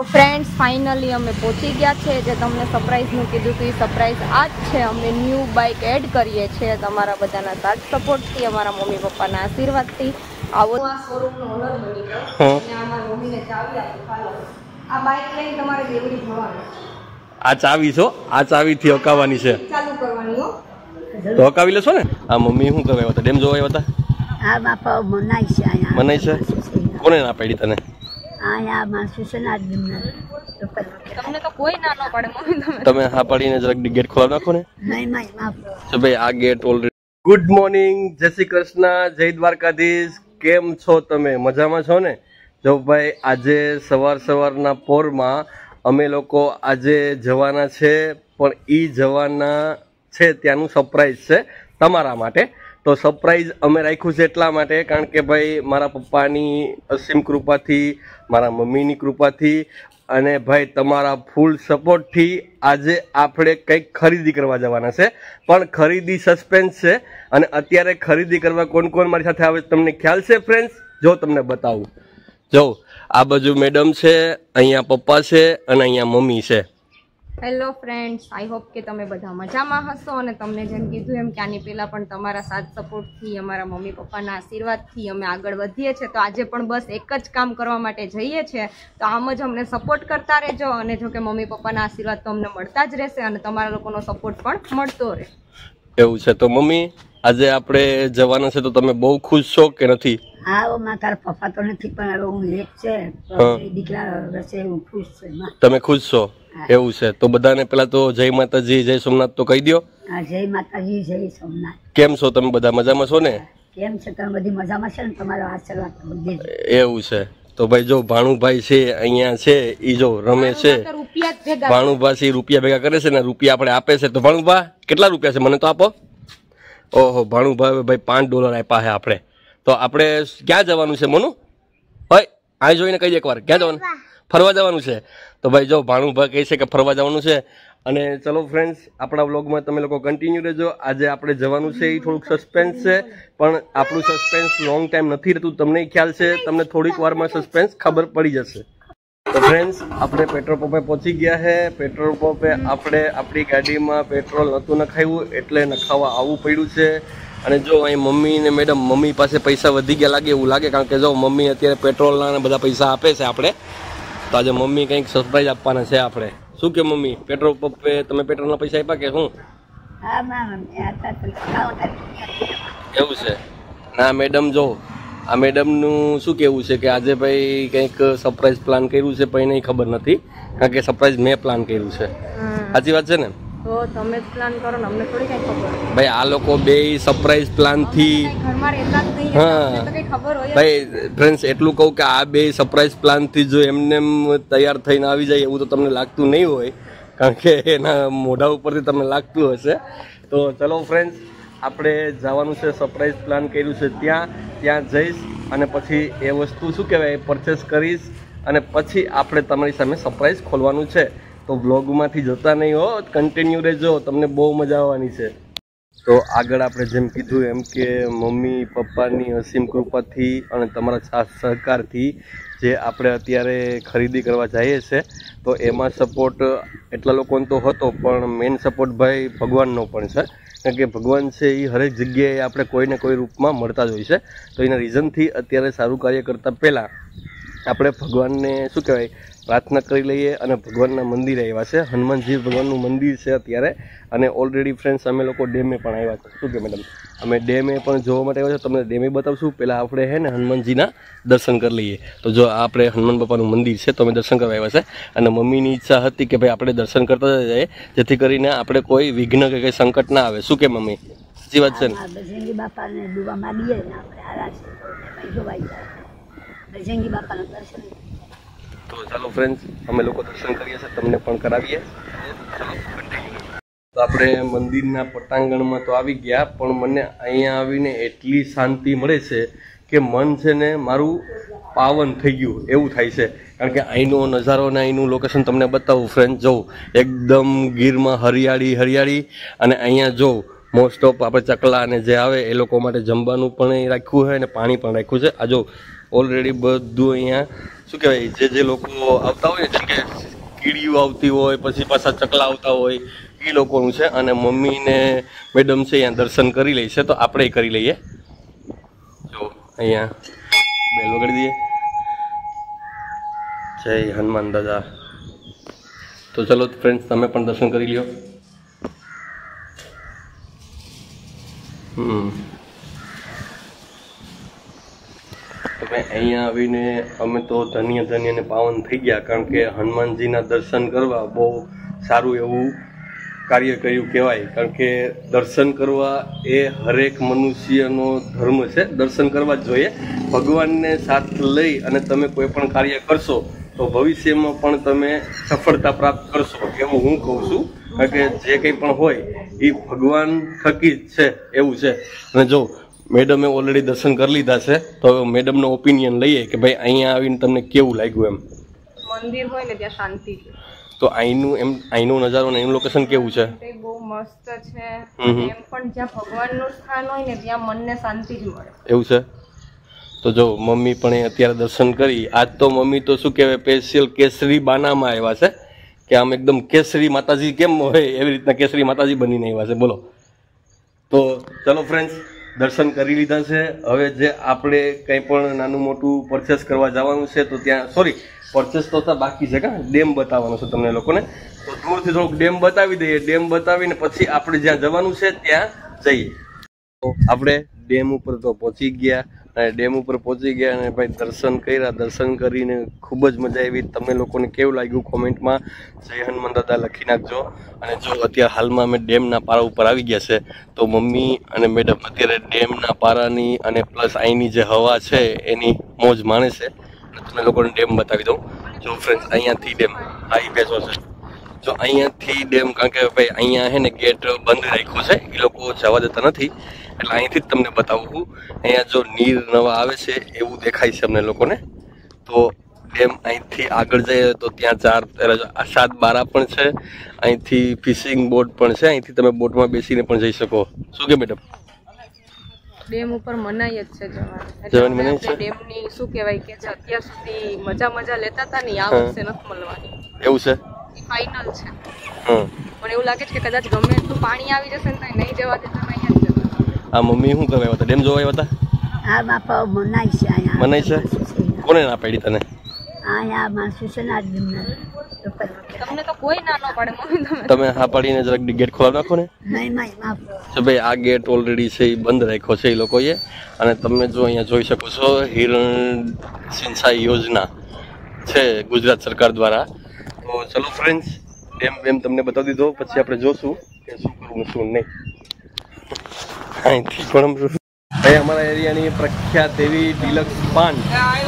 Friends finally अमे पहुंची गया छे जे तमने सरप्राइज नु कीधुं तो सरप्राइज आज छे। अमे न्यू बाइक एड करीए छे तमारा बधाना साथ सपोर्ट थी अमारा मम्मी पप्पाना आशीर्वाद थी। आवो आ शोरूम नो ओनर बनी गयो અને અમારા મમ્મીને ચાવી આપો ખાલો આ બાઇક લઈને તમારે દેવડી ભણવાનું। આ ચાવી છો આ ચાવી થી હકાવવાની છે ચાલુ કરવાની હો તો હકાવી લેશો ને। આ મમ્મી શું કહેવાય હતા ડેમ જોવા આવ્યા હતા આ બાપા મનાઈ છે આયા મનાઈ છે કોને ના પાડી તને આયા માસુ છે ના તમને તો કોઈ ના ન પાડે મમ્મી તમે હા પાડીને જરાક ગેટ ખોલાવ નાખો ને નહીં માય માફ તો ભાઈ આ ગેટ ઓલરેડી ગુડ મોર્નિંગ જય શ્રી કૃષ્ણ જય દ્વારકાધીશ કેમ છો તમે મજામાં છો ને। જો ભાઈ આજે સવારના પોરમાં અમે લોકો આજે જવાના છે પણ ઈ જવાના છે ત્યાંનું સરપ્રાઈઝ છે તમારા માટે। તો સરપ્રાઈઝ અમે રાખ્યું છે એટલા માટે કારણ કે ભાઈ મારા પપ્પાની અસીમ કૃપાથી મારા મમ્મીની કૃપાથી અને ભાઈ તમારા ફૂલ સપોર્ટથી આજે આપણે કંઈક ખરીદી કરવા જવાના છે પણ ખરીદી સસ્પેન્સ છે અને અત્યારે ખરીદી કરવા કોણ કોણ મારી સાથે આવે તમને ખ્યાલ છે ફ્રેન્ડ્સ। જો તમને બતાવું જો આ બાજુ મેડમ છે અહીંયા પપ્પા છે અને અહીંયા મમ્મી છે। હેલો ફ્રેન્ડ્સ આઈ હોપ કે તમે બધા મજામાં હશો અને તમને જેમ કીધું એમ કે આની પહેલાં પણ તમારા સાથ સપોર્ટથી અમારા મમ્મી પપ્પાના આશીર્વાદથી અમે આગળ વધીએ છીએ। તો આજે પણ બસ એક જ કામ કરવા માટે જઈએ છીએ તો આમ જ અમને સપોર્ટ કરતા રહેજો અને જો કે મમ્મી પપ્પાના આશીર્વાદ તો અમને મળતા જ રહેશે અને તમારા લોકોનો સપોર્ટ પણ મળતો રહે એવું છે। તો મમ્મી આજે આપણે જવાના છે તો તમે બહુ ખુશ છો કે નથી? હા માં તારા પપ્પા તો નથી પણ હવે હું એક છે દીકરા વચ્ચે હું ખુશ છું। તમે ખુશ છો એવું છે તો બધાને પેલા તો જય માતાજી જય સોમનાથ તો કહી દો। જય માતાજી જય સોમનાથ। કેમ છો તમે બધા મજામાં છો ને? કેમ છે તમે બધી મજામાં છે ને તમારો આશીર્વાદ બધી એવું છે। તો ભાઈ જો ભાણુભાઈ છે અહીંયા છે ઈ જો રમે છે ભાણુભાઈ રૂપિયા ભેગા કરે છે ને રૂપિયા આપણે આપે છે। તો ભાણુભા કેટલા રૂપિયા છે મને તો આપો। ઓહો ભાણુભાઈ ભાઈ $5 આપ્યા છે આપણે। તો આપણે ક્યાં જવાનું છે મોનું હોય આ જોઈને કહી દે એકવાર ક્યાં જવાનું ફરવા જવાનું છે। તો ભાઈ જો ભાણુભા કહે છે કે ફરવા જવાનું છે અને ચલો ફ્રેન્ડ્સ આપણા વ્લોગમાં તમે લોકો કન્ટિન્યુ રહેજો। આજે આપણે જવાનું છે એ થોડુંક સસ્પેન્સ છે પણ આપણું સસ્પેન્સ લોંગ ટાઈમ નથી રહેતું તમને ખ્યાલ છે તમને થોડીક વારમાં સસ્પેન્સ ખબર પડી જશે। તો ફ્રેન્ડ્સ આપણે પેટ્રોલ પંપે પહોંચી ગયા છે। પેટ્રોલ પંપે આપણે આપણી ગાડીમાં પેટ્રોલ નહોતું નખાવ્યું એટલે નખાવા આવવું પડ્યું છે અને જો અહીં મમ્મી ને મેડમ મમ્મી પાસે પૈસા વધી ગયા લાગે એવું લાગે કારણ કે જો મમ્મી અત્યારે પેટ્રોલના બધા પૈસા આપે છે આપણે તો આજે મમ્મી કંઈક સરપ્રાઈઝ આપવાના છે આપણે। શું કે મમ્મી પેટ્રોલ પંપે તમે પેટ્રોલના પૈસા આપ્યા કે શું? એવું છે ના મેડમ જો આ મેડમનું શું કેવું છે કે આજે ભાઈ કંઈક સરપ્રાઈઝ પ્લાન કર્યું છે પણ નહીં ખબર નથી કારણ કે સરપ્રાઈઝ મેં પ્લાન કર્યું છે સાચી વાત છે ને? તો તમે જ પ્લાન કરો ને અમને થોડી કઈ ખબર ભાઈ આ લોકો બે સરપ્રાઈઝ પ્લાન થી ભાઈ ફ્રેન્ડ્સ એટલું કહું કે આ બે સરપ્રાઈઝ પ્લાન થી જો એમને તૈયાર થઈને આવી જાય એવું તો તમને લાગતું નહીં હોય કારણ કે એના મોઢા ઉપરથી તમને લાગતું હશે। તો ચલો ફ્રેન્ડ્સ આપણે જવાનું છે સરપ્રાઈઝ પ્લાન કર્યું છે ત્યાં જઈશ અને પછી એ વસ્તુ શું કહેવાય પરચેસ કરીશ અને પછી આપણે તમારી સામે સરપ્રાઈઝ ખોલવાનું છે। તો બ્લોગમાંથી જતા નહીં હો કન્ટિન્યુ રહેજો તમને બહુ મજા આવવાની છે। તો આગળ આપણે જેમ કીધું એમ કે મમ્મી પપ્પાની અસીમ કૃપાથી અને તમારા સાથ સહકારથી જે આપણે અત્યારે ખરીદી કરવા જઈએ છીએ તો એમાં સપોર્ટ એટલા લોકોનો તો હતો પણ મેઇન સપોર્ટ ભાઈ ભગવાનનો પણ છે કારણ કે ભગવાન છે એ હરેક જગ્યાએ આપણે કોઈને કોઈ રૂપમાં મળતા જ હોય છે। તો એના રીઝનથી અત્યારે સારું કાર્ય કરતાં પહેલાં આપણે ભગવાનને શું કહેવાય પ્રાર્થના કરી લઈએ અને ભગવાનના મંદિરે આવ્યા છે। હનુમાનજી ભગવાનનું મંદિર છે અત્યારે અને ઓલરેડી ફ્રેન્ડ્સ અમે લોકો ડેમે પણ આવ્યા છે। શું કે મેડમ અમે ડેમે પણ જોવા માટે આવ્યા છે તમને ડેમે બતાવશું પહેલાં આપણે હે ને હનુમાનજીના દર્શન કરી લઈએ। તો જો આપણે હનુમાન બાપાનું મંદિર છે તો અમે દર્શન કરવા આવ્યા છે અને મમ્મીની ઈચ્છા હતી કે ભાઈ આપણે દર્શન કરતા જઈએ જેથી કરીને આપણે કોઈ વિઘ્ન કે કંઈ સંકટ ના આવે। શું કે મમ્મી સાચી વાત છે ને? બજરંગી બાપાને દુઆ માંગીએ ને આપણે આરાસ જોવાઈ જાય બજરંગી બાપાનું દર્શન। તો ચાલો ફ્રેન્ડ્સ અમે લોકો દર્શન કરીએ છીએ તમને પણ કરાવીએ। તો આપણે મંદિરના પટાંગણમાં તો આવી ગયા પણ મને અહીંયા આવીને એટલી શાંતિ મળે છે કે મન છે ને મારું પાવન થઈ ગયું એવું થાય છે કારણ કે અહીંનો નજારો ને અહીંનું લોકેશન તમને બતાવું ફ્રેન્ડ જો એકદમ ગીરમાં હરિયાળી અને અહીંયા જો મોસ્ટ ઓફ આપણે ચકલા અને જે આવે એ લોકો માટે જમવાનું પણ રાખ્યું છે અને પાણી પણ રાખ્યું છે। આ જો ઓલરેડી બધું અહીંયા શું કહેવાય જે લોકો આવતા હોય જેમ કે કીડીઓ આવતી હોય પછી પાછા ચકલા આવતા હોય એ લોકોનું છે. અને મમ્મી ને મેડમ છે અહીંયા દર્શન કરી લે છે તો આપણે કરી લઈએ. જો અહીંયા બેલ વગાડી દઈએ. જય હનુમાન દાદા. તો ચલો ફ્રેન્ડ્સ તમે પણ દર્શન કરી લ્યો. તમે અહીંયા આવીને અમે તો ધન્ય ને પાવન થઈ ગયા, કારણ કે હનુમાનજીના દર્શન કરવા બહુ સારું એવું કાર્ય કર્યું કહેવાય. કારણ કે દર્શન કરવા એ હરેક મનુષ્યનો ધર્મ છે, દર્શન કરવા જ જોઈએ. ભગવાનને સાથ લઈ અને તમે કોઈ પણ કાર્ય કરશો તો ભવિષ્યમાં પણ તમે સફળતા પ્રાપ્ત કરશો એવું હું કહું છું. કારણ કે જે કંઈ પણ હોય એ ભગવાન થકી જ છે એવું છે. અને જો મેડમે ઓલરેડી દર્શન કરી લીધા છે તો મેડમનો ઓપિનિયન લઈએ કે ભાઈ અહીંયા આવીને તમને કેવું લાગ્યું એમ. મંદિર હોય ને ત્યાં શાંતિ છે. તો અહીંનો નજારો ને એનું લોકેશન કેવું છે? તે બહુ મસ્ત છે. એમ પણ જ્યાં ભગવાનનું સ્થાન હોય ને ત્યાં મનને શાંતિ જ મળે. એવું છે. તો જો મમ્મી પણ અત્યારે દર્શન કરી. આજ તો મમ્મી તો શું કહેવાય સ્પેશિયલ કેસરી બાનામાં આવ્યા છે કે આમ એકદમ કેસરી માતાજી કેમ હોય એવી રીતના કેસરી માતાજી બનીને આવ્યા છે. બોલો. તો ચલો ફ્રેન્ડ્સ દર્શન કરી લીધા છે. હવે જે આપણે કંઈ પણ નાનું મોટું પરચેસ કરવા જવાનું છે તો ત્યાં પરચેસ તો બાકી છે કા ડેમ બતાવવાનો છે તમને લોકોને. તો દૂરથી થોડુંક ડેમ બતાવી દઈએ. ડેમ બતાવીને પછી આપણે જ્યાં જવાનું છે ત્યાં જઈએ. તો આપણે ડેમ ઉપર તો પહોંચી ગયા અને ડેમ ઉપર પહોંચી ગયા અને ભાઈ દર્શન કર્યા. દર્શન કરીને ખૂબ જ મજા આવી. તમે લોકોને કેવું લાગ્યું કોમેન્ટમાં જય હનુમાન દાદા લખી નાખજો. અને જો અત્યારે હાલમાં અમે ડેમના પારા ઉપર આવી ગયા છે તો મમ્મી અને મેડમ અત્યારે ડેમના પારાની અને પ્લસ અહીંની જે હવા છે એની મોજ માણે છે. તમે લોકોને ડેમ બતાવી દઉં. જો ફ્રેન્ડ્સ અહીંયાથી ડેમ આ બેસો છે. જો અહીંયાથી ડેમ, કારણ કે ભાઈ અહીંયા છે ને ગેટ બંધ રાખ્યો છે, એ લોકો જવા દેતા નથી એટલે અહીંથી જ તમને બતાવું. અહીંયા જો નીર નવા આવે છે એવું દેખાય છે અમને લોકોને. તો ડેમ અહીંથી આગળ જઈએ તો ત્યાં 7 બારા પણ છે. અહીંથી ફિશિંગ બોટ પણ છે. અહીંથી તમે બોટમાં બેસીને પણ જઈ શકો. શું કે મેડમ? ડેમ ઉપર મનાઈ જ છે જવાની મનાઈ છે. ડેમની શું કહેવાય કે જે અત્યાર સુધી મજા લેતા હતા ને આ વર્ષે નથી મળવાની. એવું છે. ફાઇનલ છે. પણ એવું લાગે છે કે કદાચ ગમે એટલું પાણી આવી જશે ને તો નહીં જવા દેતા અહીંયા જ જતા. આ મમ્મી શું કરવા આવ્યા હતા? ડેમ જોવા આવ્યા હતા? આ બાપા મનાઈ છે અહીંયા. મનાઈ છે. કોને ના પાડી તને? અહીંયા માણસો છે ને તમને તો કોઈ ના ન પાડે મમ્મી. તમે હા પાડીને જરાક ગેટ ખોલાવી નાખો ને. નહીં તો ભાઈ આ ગેટ ઓલરેડી છે એ બંધ રાખ્યો છે એ લોકોએ. અને તમે જો અહીંયા જોઈ શકો છો હિરણ સિંચાઈ યોજના છે ગુજરાત સરકાર દ્વારા. તો ચલો ફ્રેન્ડ્સ ડેમ તમને બતાવી દીધો. પછી આપણે જોશું કે શું કરવું શું નહીં. અહીંથી પણ ભાઈ અમારા એરિયાની પ્રખ્યાત એવી ડિલક્સ પાન,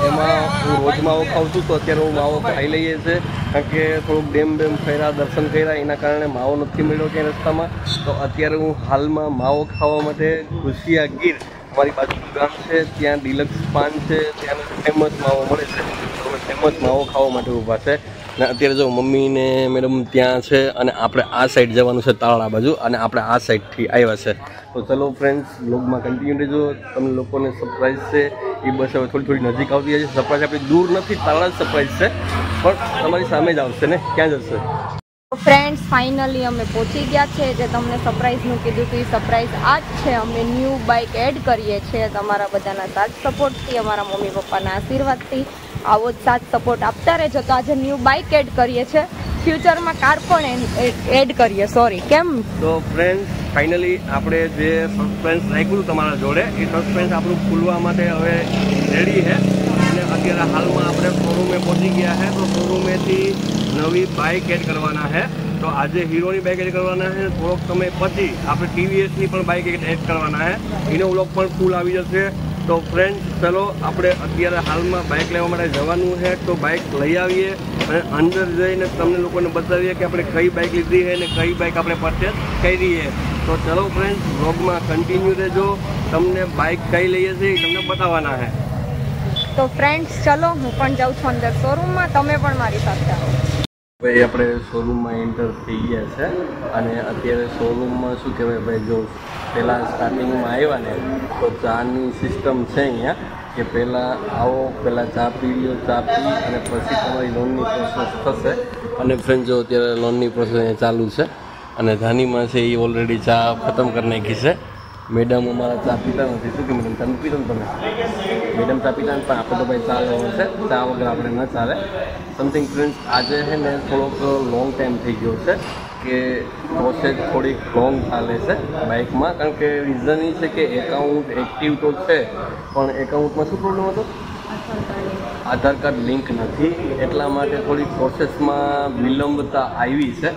એમાં હું રોજ માવો ખાઉં છું. તો અત્યારે હું માવો ખાઈ લઈએ છીએ કારણ કે થોડુંક ડેમ ફર્યા દર્શન કર્યા એના કારણે માવો નથી મળ્યો ક્યાંય રસ્તામાં. તો અત્યારે હું હાલમાં માવો ખાવા માટે ઘુસિયા ગીર અમારી બાજુનું ગામ છે ત્યાં ડિલક્સ પાન છે, ત્યાં ફેમસ માવો મળે છે. તો અમે ફેમસ માવો ખાવા માટે ઊભા છે. ને અત્યારે જો મમ્મી ને મેડમ ત્યાં છે અને આપણે આ સાઈડ જવાનું છે તાળા બાજુ, અને આપણે આ સાઈડથી આવ્યા છે. તો ચલો ફ્રેન્ડ્સ બ્લોગમાં કન્ટિન્યુ રહેજો. તમને લોકોને સરપ્રાઈઝ છે એ બસ હવે થોડી નજીક આવતી જાય છે. સરપ્રાઈઝ આપણી દૂર નથી, તાળા જ સરપ્રાઈઝ છે પણ તમારી સામે જ આવશે ને, ક્યાં જશે. ફ્રેન્ડ્સ ફાઇનલી અમે પહોંચી ગયા છે. જે તમને સરપ્રાઈઝનું કીધું હતું એ સરપ્રાઈઝ આ જ છે. અમે ન્યૂ બાઇક એડ કરીએ છીએ તમારા બધાના સાથ સપોર્ટથી, અમારા મમ્મી પપ્પાના આશીર્વાદથી. આવો જ સાથ સપોર્ટ આપતા રહેજો. તો આજે ન્યૂ બાઇક એડ કરીએ છીએ, ફ્યુચરમાં કાર પણ એડ કરીએ. કેમ? તો ફ્રેન્ડ્સ ફાઇનલી આપણે જે સસ્પેન્સ રાખ્યું તમારા જોડે એ સસ્પેન્સ આપણું ખુલવા માટે હવે રેડી છે. અને અત્યારે હાલમાં આપણે શોરૂમે પહોંચી ગયા છે. તો શોરૂમેથી નવી બાઇક એડ કરવાના છે. તો આજે હીરોની બાઇક એડ કરવાના છે. થોડોક સમય પછી આપણે ટીવીએસની પણ બાઇક એડ કરવાના છે. એનો વ્લોગ પણ ફૂલ આવી જશે. તો ફ્રેન્ડ્સ ચલો આપણે અત્યારે હાલમાં બાઇક લેવા માટે જવાનું છે. તો બાઇક લઈ આવીએ અને અંદર જઈને તમને લોકોને બતાવીએ કે આપણે કઈ બાઇક લીધી છે અને કઈ બાઇક આપણે પરચેસ કરી છે. તો ચલો ફ્રેન્ડ્સ વ્લોગમાં કન્ટિન્યુ રહેજો. તમને બાઇક કઈ લઈએ છીએ એ તમને બતાવવાના છે. તો ફ્રેન્ડ્સ ચલો હું પણ જાઉં છું અંદર શોરૂમમાં, તમે પણ મારી સાથે આવો. ભાઈ આપણે શોરૂમમાં એન્ટર થઈ ગયા છે અને અત્યારે શોરૂમમાં શું કહેવાય ભાઈ, જો પહેલાં સ્ટાર્ટિંગમાં આવ્યા ને તો ચાની સિસ્ટમ છે અહીંયા. કે પહેલાં આવો, પહેલાં ચા પી લ્યો, ચા પી અને પછી તમારી લોનની પ્રોસેસ થશે. અને ફ્રેન્ડ જો અત્યારે લોનની પ્રોસેસ અહીંયા ચાલુ છે અને ધાનીમાં છે એ ઓલરેડી ચા ખતમ કરી નાખી છે. મેડમ અમારા ચા પીતા નથી. શું કે મેડમ તમે પીતો ને તમે? મેડમ ચા પીતા પણ આપણે તો ભાઈ ચા લેવો છે, ચા વગર આપણે ન ચાલે. સમથિંગ ફ્રેન્ડ્સ આજે છે ને થોડોક લોંગ ટાઈમ થઈ ગયો છે કે પ્રોસેસ થોડીક લોંગ ચાલે છે બાઇકમાં, કારણ કે રીઝન એ છે કે એકાઉન્ટ એક્ટિવ તો છે પણ એકાઉન્ટમાં શું પ્રોબ્લેમ હતો? આધાર કાર્ડ લિંક નથી, એટલા માટે થોડી પ્રોસેસમાં વિલંબતા આવી છે.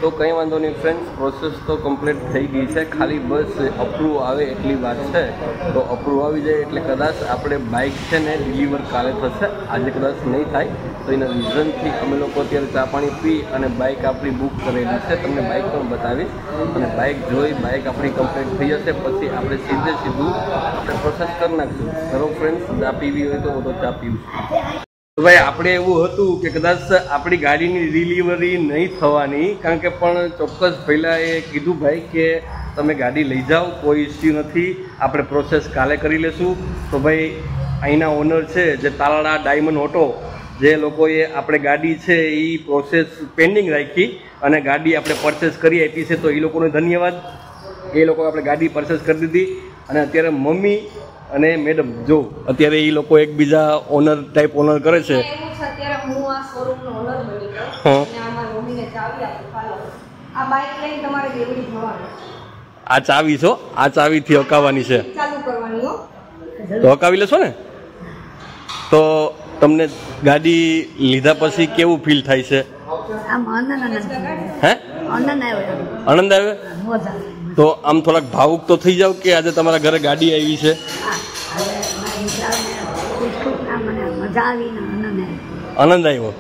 તો કંઈ વાંધો નહીં ફ્રેન્ડ્સ, પ્રોસેસ તો કમ્પ્લીટ થઈ ગઈ છે, ખાલી બસ અપ્રૂવ આવે એટલી વાત છે. તો અપ્રૂવ આવી જાય એટલે કદાચ આપણે બાઇક છે ને ડિલિવર કાલે થશે, આજે કદાચ નહીં થાય. તો એના રીઝનથી અમે લોકો અત્યારે ચા પાણી પી અને બાઇક આપણી બુક કરેલી છે, તમને બાઇક પણ બતાવીશ. અને બાઇક જોઈ બાઇક આપણી કમ્પ્લીટ થઈ જશે પછી આપણે સીધું આપણે પ્રોસેસ કરી નાખીશું. ચલો ફ્રેન્ડ્સ, ચા પીવી હોય તો ચા પીવું. ભાઈ આપણે એવું હતું કે કદાચ આપણી ગાડીની ડિલિવરી નહીં થવાની, કારણ કે પણ ચોક્કસ પહેલાં એ કીધું ભાઈ કે તમે ગાડી લઈ જાઓ, કોઈ ઇસ્યુ નથી, આપણે પ્રોસેસ કાલે કરી લેશું. તો ભાઈ અહીંના ઓનર છે જે તાલાળા ડાયમંડ ઓટો, જે લોકોએ આપણે ગાડી છે એ પ્રોસેસ પેન્ડિંગ રાખી અને ગાડી આપણે પરચેસ કરી આપી છે, તો એ લોકોનો ધન્યવાદ. એ લોકો આપણે ગાડી પરચેસ કરી દીધી અને અત્યારે મમ્મી અને મેડમ જો અત્યારે એ લોકો એકબીજા ઓનર ટાઈપ ઓનર કરે છે. અત્યારે હું આ શોરૂમનો ઓનર બની ગયો અને આ મારી મમ્મીને ચાવી આપું. ચાલો આ બાઇક લઈને તમારે દેવડી જવાનું. આ ચાવી છો, આ ચાવીથી હકાવવાની છે, ચાલુ કરવાની હો. તો હકાવી લેશો ને? તો તમને ગાડી લીધા પછી કેવું ફીલ થાય છે? હે આનંદ આવે? તો આમ થોડાક ભાવુક તો થઈ જાવ કે આજે તમારા ઘરે ગાડી આવી છે? આનંદ આવ્યો.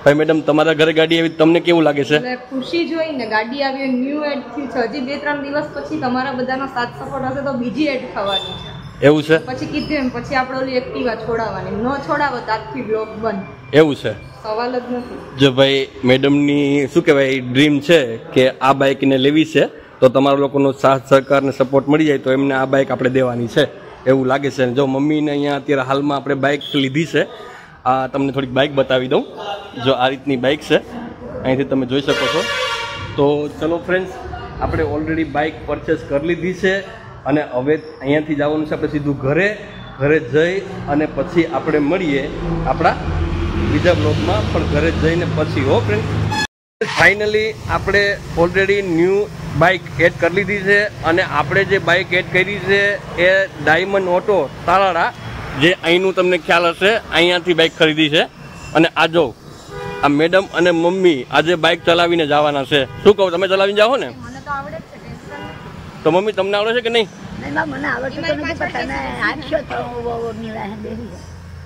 ભાઈ મેડમ તમારા ઘરે ગાડી આવી તમને કેવું લાગે છે? ખુશી જોઈને ગાડી આવી ન્યૂ એડ થી છે. હજી 2-3 દિવસ પછી તમારા બધાનો સાથ સપોર્ટ હશે તો બીજી એડ થવાની છે. એવું છે? પછી કીધું એમ પછી આપણે ઓલી એક્ટિવા છોડાવવાની, ન છોડાવો તો આજથી બ્લોક બંધ. એવું છે? સવાલ જ નથી. જો ભાઈ મેડમની શું કહેવાય ડ્રીમ છે કે આ બાઇકને લેવી છે, તો તમારા લોકોનો સાથ સહકાર ને સપોર્ટ મળી જાય તો એમને આ બાઇક આપણે દેવાની છે એવું લાગે છે. જો મમ્મીને અહીંયા અત્યારે હાલમાં આપણે બાઇક લીધી છે, આ તમને થોડીક બાઇક બતાવી દઉં. જો આ રીતની બાઇક છે, અહીંથી તમે જોઈ શકો છો. તો ચલો ફ્રેન્ડ્સ, આપણે ઓલરેડી બાઇક પરચેસ કરી લીધી છે અને હવે અહીંયાથી જવાનું છે આપણે સીધું ઘરે જઈ અને પછી આપણે મળીએ આપણા બીજા બ્લોગમાં, પણ ઘરે જઈને પછી. હો ફ્રેન્ડ, ફાઇનલી આપણે ઓલરેડી ન્યૂ બાઇક એડ કરી લીધી છે અને આપણે જે બાઇક એડ કરી છે એ ડાયમંડ ઓટો તાલાળા, જે અહીંનું તમને ખ્યાલ હશે, અહીંયાથી બાઇક ખરીદી છે. અને આ જો આ મેડમ અને મમ્મી આજે બાઇક ચલાવીને જવાના છે. શું કહું, તમે ચલાવીને જાઓ ને? મને તો આવડે જ છે, ટેન્શન નથી. તો મમ્મી તમને આવડે છે કે નહીં?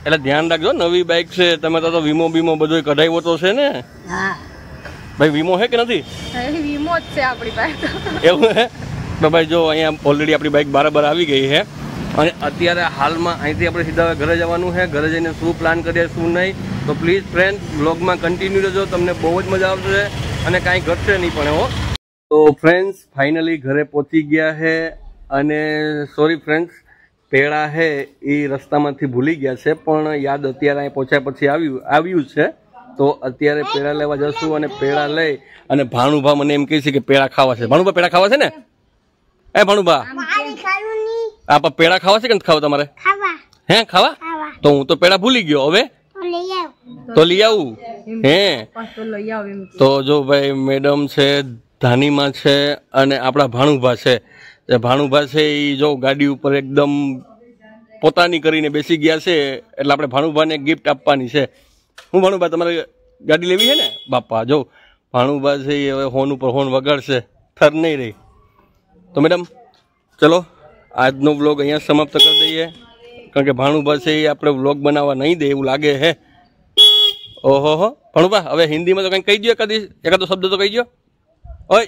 એટલે ધ્યાન રાખજો, નવી બાઇક છે, તમે તો વીમો બીમો બધો કઢાવ્યો તો છે ને? ભાઈ વીમો હે કે નથી? વીમો જ છે આપણી પાસે. એવું હે? તો ભાઈ જો અહીંયા ઓલરેડી આપણી બાઇક બરાબર આવી ગઈ છે અને અત્યારે હાલમાં અહીંથી આપણે સીધા ઘરે જવાનું છે. ઘરે જઈને શું પ્લાન કરીએ શું નહીં, તો પ્લીઝ ફ્રેન્ડ બ્લોગમાં કન્ટિન્યુ રહેજો, તમને બહુ જ મજા આવશે અને કાંઈ ઘટશે નહીં પણ. હો તો ફ્રેન્ડ્સ ફાઇનલી ઘરે પહોંચી ગયા છે અને સોરી ફ્રેન્ડ્સ, પેડા છે એ રસ્તામાંથી ભૂલી ગયા છે પણ યાદ અત્યારે અહીં પહોંચ્યા પછી આવ્યું છે. તો અત્યારે પેડા લેવા જશું અને પેડા લઈ અને ભાણુભા મને એમ કહે છે કે પેડા ખાવા છે. ભાણુભા પેડા ખાવા છે ને? એ ભાણુભા આ પેડા ખાવા છે કે નથી ખાવા તમારે? હે ખાવા? તો હું તો પેડા ભૂલી ગયો, હવે તો લઈ આવું. હે તો જો ભાઈ મેડમ છે, ધાનીમાં છે અને આપણા ભાણુભા છે. એ ભાણુભા છે એ જો ગાડી ઉપર એકદમ પોતાની કરીને બેસી ગયા છે, એટલે આપણે ભાણુભાને ગિફ્ટ આપવાની છે. હું ભાણુભા તમારે ગાડી લેવી છે ને? બાપા જો ભાણુભા છે એ હવે હોન ઉપર હોન વગાડશે, થર નહીં રહી. તો મેડમ ચલો આજનો વ્લોગ અહીંયા સમાપ્ત કરી દઈએ, કારણ કે ભાણુભા છે એ આપણે વ્લોગ બનાવવા નહીં દે એવું લાગે હે. ઓહો હો ભાણુભા, હવે હિન્દીમાં તો કંઈક કહી દો, એકાદો શબ્દ તો કહી દો. ઓય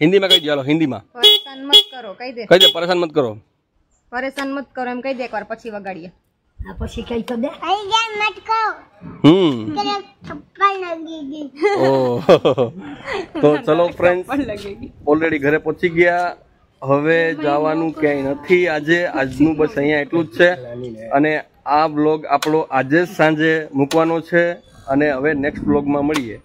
હિન્દીમાં કહી દો, ચાલો હિન્દીમાં. પરેશાન મત કરો, કહી દે. કહી દે, પરેશાન મત કરો. પરેશાન મત કરો એમ કહી દે એકવાર, પછી વગાડીએ. પછી કઈ તો દે તો ચલો ફ્રેન્ડ્સ, ઓલરેડી ઘરે પહોંચી ગયા હવે જવાનું ક્યાંય નથી આજનું બસ અહીંયા એટલું જ છે અને આ બ્લોગ આપણો આજે જ સાંજે મૂકવાનો છે અને હવે નેક્સ્ટ બ્લોગમાં મળીએ.